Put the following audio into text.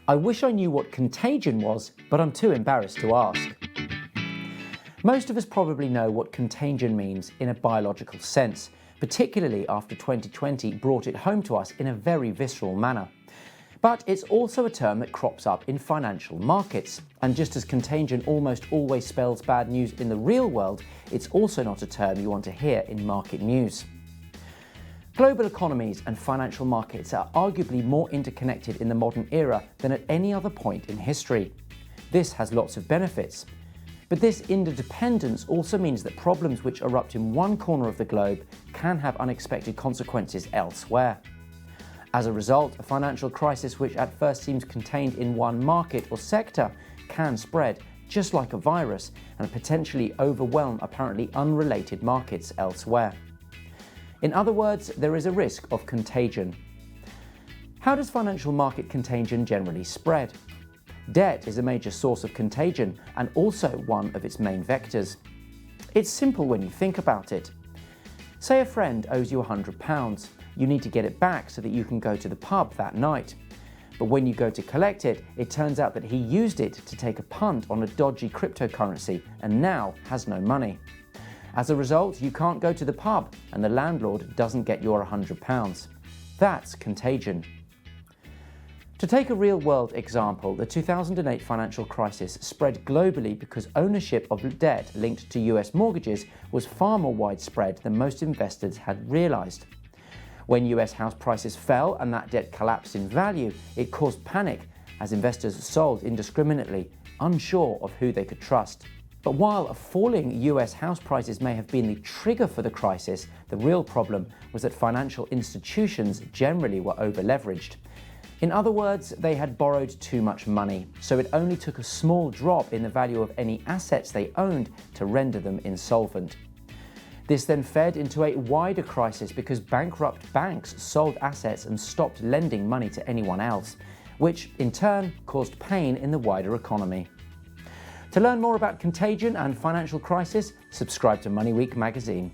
I wish I knew what contagion was, but I'm too embarrassed to ask. Most of us probably know what contagion means in a biological sense, particularly after 2020 brought it home to us in a very visceral manner. But it's also a term that crops up in financial markets. And just as contagion almost always spells bad news in the real world, it's also not a term you want to hear in market news. Global economies and financial markets are arguably more interconnected in the modern era than at any other point in history. This has lots of benefits. But this interdependence also means that problems which erupt in one corner of the globe can have unexpected consequences elsewhere. As a result, a financial crisis which at first seems contained in one market or sector can spread, just like a virus, and potentially overwhelm apparently unrelated markets elsewhere. In other words, there is a risk of contagion. How does financial market contagion generally spread? Debt is a major source of contagion and also one of its main vectors. It's simple when you think about it. Say a friend owes you £100. You need to get it back so that you can go to the pub that night. But when you go to collect it, it turns out that he used it to take a punt on a dodgy cryptocurrency and now has no money. As a result, you can't go to the pub and the landlord doesn't get your £100. That's contagion. To take a real-world example, the 2008 financial crisis spread globally because ownership of debt linked to US mortgages was far more widespread than most investors had realized. When US house prices fell and that debt collapsed in value, it caused panic as investors sold indiscriminately, unsure of who they could trust. But while falling US house prices may have been the trigger for the crisis, the real problem was that financial institutions generally were over-leveraged. In other words, they had borrowed too much money, so it only took a small drop in the value of any assets they owned to render them insolvent. This then fed into a wider crisis because bankrupt banks sold assets and stopped lending money to anyone else, which in turn caused pain in the wider economy. To learn more about contagion and financial crisis, subscribe to Money Week magazine.